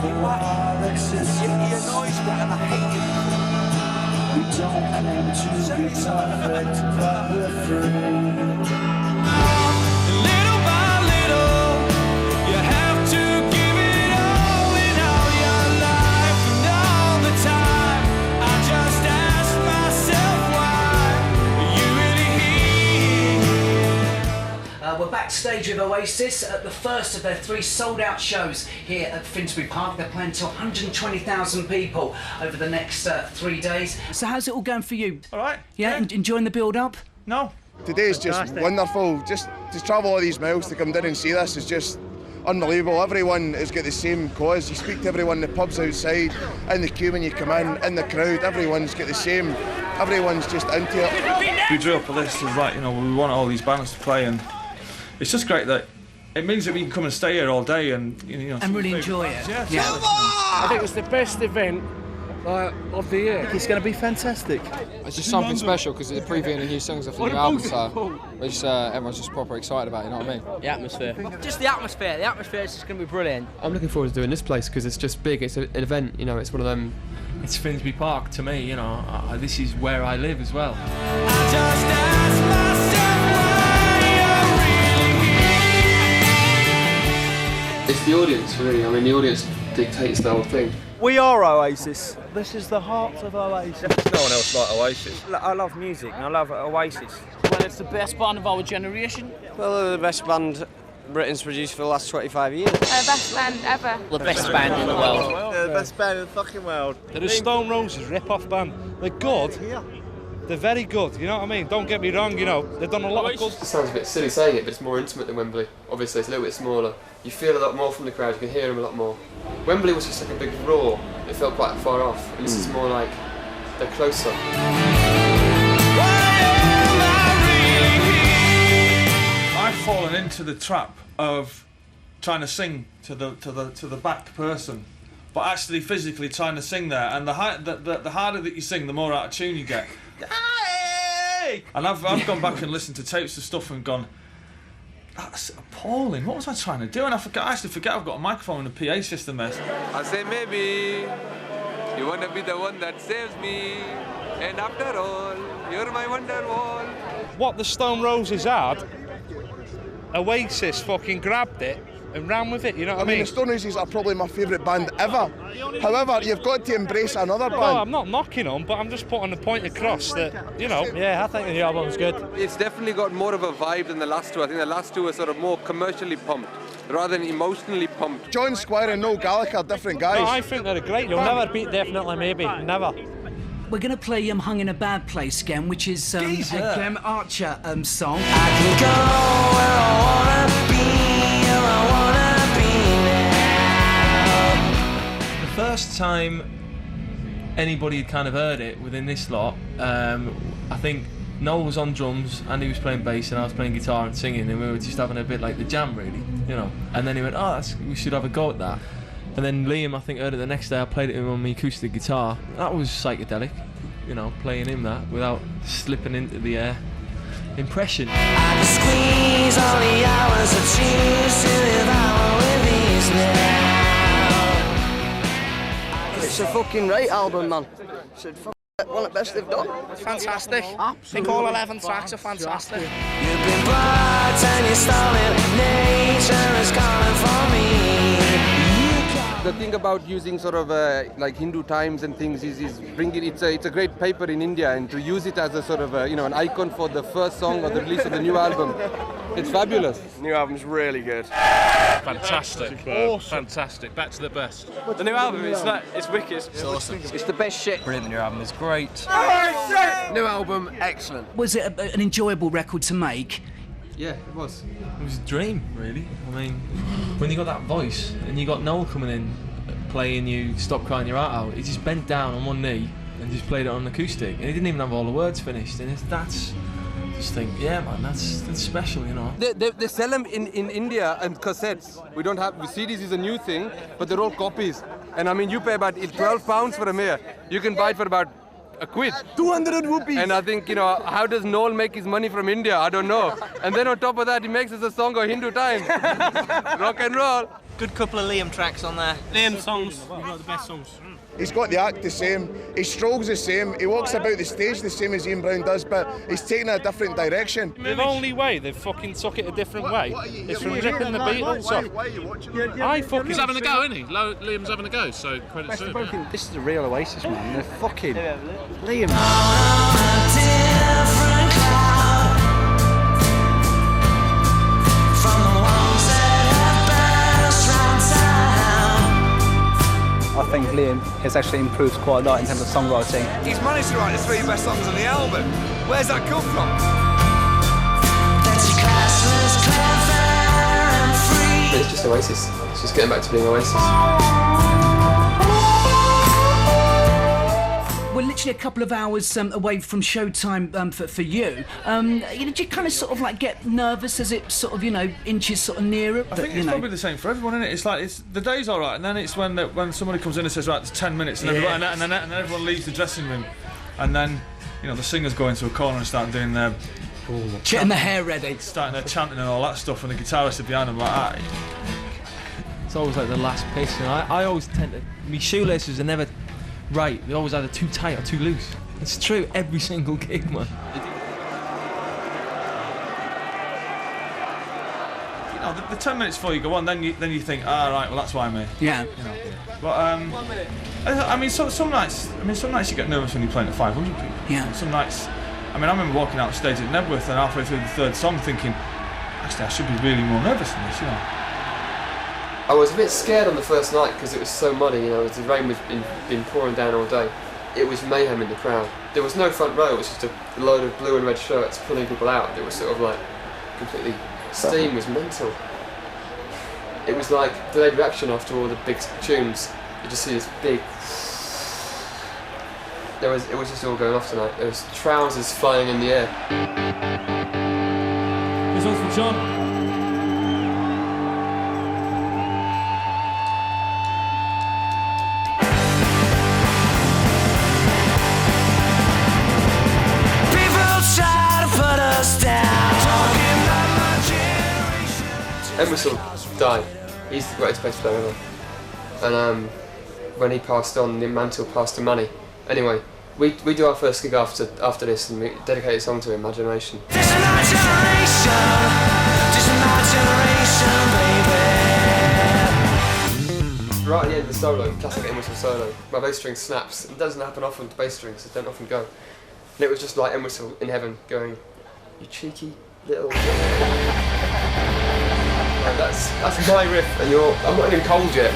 He annoys me and I hate him. We don't claim to be perfect, but we're free. Little by little, you have to give it all in all your life and all the time. I just ask myself why you really here. We're backstage with Oasis at the first of their 3 sold-out shows here at Finsbury Park. They're playing to 120,000 people over the next 3 days. So how's it all going for you? All right. Yeah, enjoying the build-up? No. Today's just wonderful. Just to travel all these miles to come down and see this is just unbelievable. Everyone has got the same cause. You speak to everyone in the pubs outside, in the queue when you come in the crowd, everyone's got the same. Everyone's just into it. We drew up a list of like, we want all these bands to play, and it's just great that it means that we can come and stay here all day and and really enjoy it. Yeah. I think it's the best event of the year. It's going to be fantastic. It's just something special because it's previewing the new songs off the new album, so everyone's just proper excited about it, you know what I mean? The atmosphere. Just the atmosphere. The atmosphere is just going to be brilliant. I'm looking forward to doing this place because it's just big. It's an event, it's one of them. It's Finsbury Park to me, this is where I live as well. I just ask myself why you're really here. It's the audience, really. The audience dictates the whole thing. We are Oasis. This is the heart of Oasis. There's no one else like Oasis. I love music and I love Oasis. Well, it's the best band of our generation. Well, they're the best band Britain's produced for the last 25 years. The best band ever. The best band in the world. They're the best band in the fucking world. They're the Stone Roses rip-off band. They're good. They're very good, you know what I mean? Don't get me wrong, they've done a lot of good. It sounds a bit silly saying it, but it's more intimate than Wembley. Obviously, it's a little bit smaller. You feel a lot more from the crowd, you can hear them a lot more. Wembley was just like a big roar. It felt quite far off, and this is more like they're closer. I've fallen into the trap of trying to sing to the back person, but actually physically trying to sing there, and the harder that you sing, the more out of tune you get. And I've gone back and listened to tapes of stuff and gone, that's appalling. What was I trying to do? And I actually forget I've got a microphone and a PA system there. I say maybe you wanna be the one that saves me, and after all, you're my wonderwall. What the Stone Roses had, Oasis fucking grabbed it and ran with it, you know what I mean? The Stone Roses are probably my favourite band ever. However, you've got to embrace another band. No, I'm not knocking them, but I'm just putting the point across that, Yeah, I think the new album's good. It's definitely got more of a vibe than the last two. I think the last two are sort of more commercially pumped, rather than emotionally pumped. John Squire and Noel Gallagher are different guys. No, I think they're a great You'll band. never beat Definitely Maybe, never. We're going to play Hung in a Bad Place again, which is a Clem Archer song. I can go where I wanna be, and I wanna be now. The first time anybody had kind of heard it within this lot, I think Noel was on drums, Andy was playing bass, and I was playing guitar and singing, and we were just having a bit like the jam, really, And then he went, we should have a go at that. And then Liam, I think, heard it the next day. I played it with him on my acoustic guitar. That was psychedelic, playing him that without slipping into the impression. I can squeeze all the hours I choose to devour with ease now. It's a fucking right album, man. It's one of the best they've done. Fantastic. I think all 11 tracks are fantastic. You've been blocked and you're stolen. Nature is calling for me. The thing about using sort of like Hindu times and things is bringing it's a great paper in India, and to use it as a sort of an icon for the first song or the release of the new album, it's fabulous. New album's really good. Fantastic. Awesome. Fantastic. Back to the best. The new album it's wicked. It's awesome. It's the best shit. Brilliant, the new album is great. New album, excellent. Was it an enjoyable record to make? Yeah, it was. It was a dream, really. When you got that voice and you got Noel coming in playing you Stop Crying Your Heart Out, he just bent down on one knee and just played it on acoustic, and he didn't even have all the words finished, and that's just think, yeah man, that's special, They sell them in India and cassettes. We don't have CDs is a new thing, but they're all copies, and you pay about £12 for them here. You can buy it for about a quid. 200 rupees. And I think, how does Noel make his money from India? I don't know. And then on top of that, he makes us a song of Hindu times. Rock and roll. Good couple of Liam tracks on there. Liam songs, you've got the best songs. He's got the act the same, his stroll's the same, he walks about the stage the same as Ian Brown does, but he's taking a different direction. The only way they've fucking took it a different way is from ripping the Beatles off. Why are you watching? He's having a go, isn't he? Liam's having a go, so credit to him. This is a real Oasis, man. They're fucking Liam. I think Liam has actually improved quite a lot in terms of songwriting. He's managed to write the 3 best songs on the album. Where's that come from? It's just Oasis. It's just getting back to being Oasis. We're literally a couple of hours away from showtime for you. Do you kind of sort of like get nervous as it sort of, inches sort of nearer? I think it's probably the same for everyone, isn't it? It's like the day's all right, and then it's when somebody comes in and says, right, it's 10 minutes, and, and then everyone leaves the dressing room, and then the singers go into a corner and start doing their getting the hair ready, starting their chanting and all that stuff, and the guitarist are behind them like that. It's always like the last piss, I always tend to. My shoelaces are never right. They always either too tight or too loose. It's true every single gig, man. The 10 minutes before you go on, then you think, right, well that's why me. Yeah. But 1 minute. I mean, some nights you get nervous when you're playing at 500 people. Yeah. Some nights. I mean, I remember walking out stage at Nebworth and halfway through the third song thinking, actually, I should be really more nervous than this, I was a bit scared on the first night because it was so muddy, the rain was been pouring down all day. It was mayhem in the crowd. There was no front row, it was just a load of blue and red shirts pulling people out. It was sort of like completely, steam was mental. It was like delayed reaction after all the big tunes. You just see this big... It was just all going off tonight. There was trousers flying in the air. This one's for John. Emerson died. He's the greatest bass player ever. And when he passed on, the mantle passed to Manny. Anyway, we do our first gig after this, and we dedicate a song to Imagination. This is my generation, Right at the end of the solo, classic Emerson solo, my bass string snaps. It doesn't happen often to bass strings, it don't often go. And it was just like Emerson in heaven going, "You cheeky little..." That's my riff, and I'm not even cold yet.